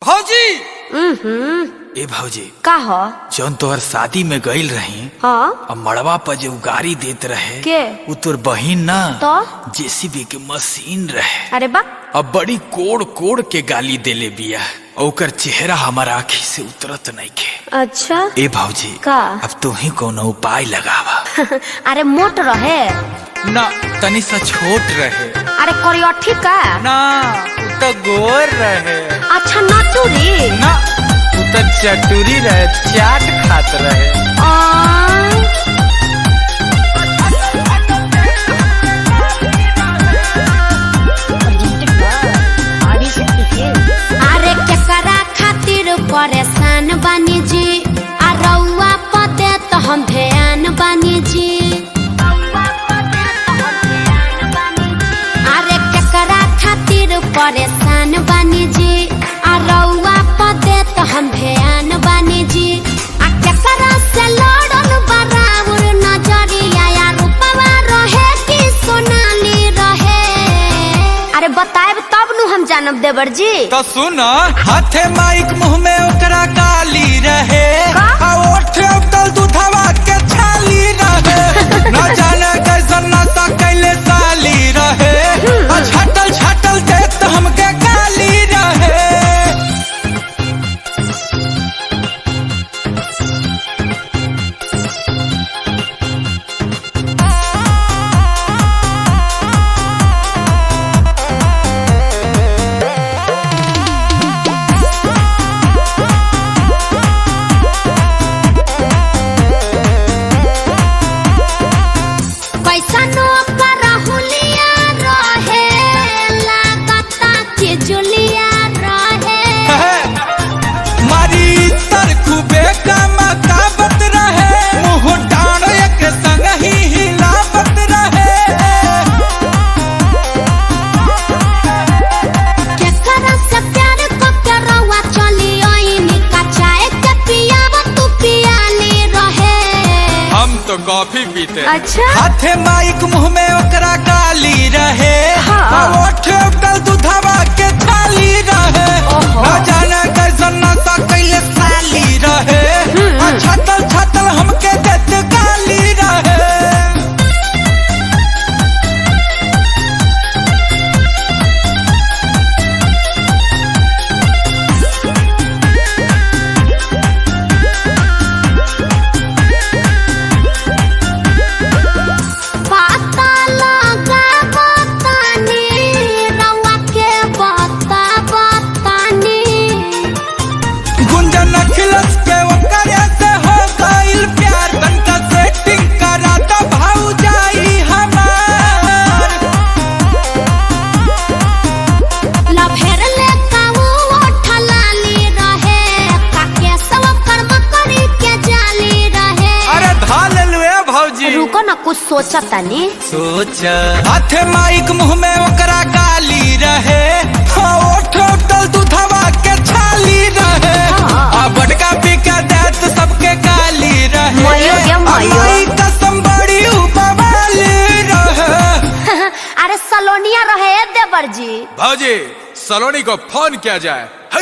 भौजी ए भौजी का हो जौन तोहर शादी में गईल रही हाँ अब मड़वा पर जो गाड़ी देत रहे के वो तोर बहिन ना तो जेसीबी के मशीन रहे। अरे बा अब बड़ी कोड़ कोड़ के गाली देले बिया ओकर चेहरा हमारा आँखी से उतरत नहीं के। अच्छा ए भौजी का अब तू ही कोनो उपाय लगावा। अरे मोट रहे ना तनी सा छोट रहे। अरे करियठी का ना उ तो गोर रहे। अच्छा नटुरी ना उ तो चटुरी रहे, चाट खात रहे। अरे केकरा खातिर परेशान बानी जी आ रउआ पते तो हम ध्यान बानी जी। अरे केकरा खातिर परेशान बानी जी आ रउआ पते तो हम ध्यान बानी जी। आ केकरा से लड़ल बराबर नजरिया या रूपवा रहे कि सोनाली रहे। अरे बताएब तब नु हम जानब देवर जी। तो सुन हाथे माइक मुंह में ओकरा गाली रहे आ ओठे उतल दूधवा के छाली रहे। न जाने कैसन नशा कैले साली रहे आ छाटल छाटल देत हमके गाली रहे। कैसनो करहुलिया रहे लागता कि जुलिया रहे। मारी तर खूबे कमकावत रहे मुंह डांड एक संग ही हिलावत रहे। केकरा से प्यार को के रउआ चली आईनी का चाय के पियावा तू पियाली रहे। हम तो कॉफी पीते। अच्छा हाथे माइक मुंह में ओकरा गाली रहे हाँ। आ ओठे उतल दूधवा के छाली रहे। ओहो। न जाने कैसन नशा कैले साली रहे आ छातल छातल हमके देत गाली रहे। पता लगा बतानी रउआ के बता बतानी। गुंजन अखिलस के ओकरे से हो गइल प्यार तनका सेटिंग करा त भाऊ जाई हमार। लभेर ले काऊ ओठलाली रहे काके सब कर्म करी के जाली रहे। अरे धाल लुए भौजी रुको ना कुछ सोचा तनी। सोच हाथे माइक मुंह में ओकरा गाली रहे हाँ ओठ उतल दूधवा के छाली रहे। हाँ। आ बटका पी के देत सबके गाली रहे। मयो गे मयो। आ माई कसम बड़ी उपवाली रहे। अरे सलोनिया रहे देवर जी। भाजी सलोनी को फोन किया जाए।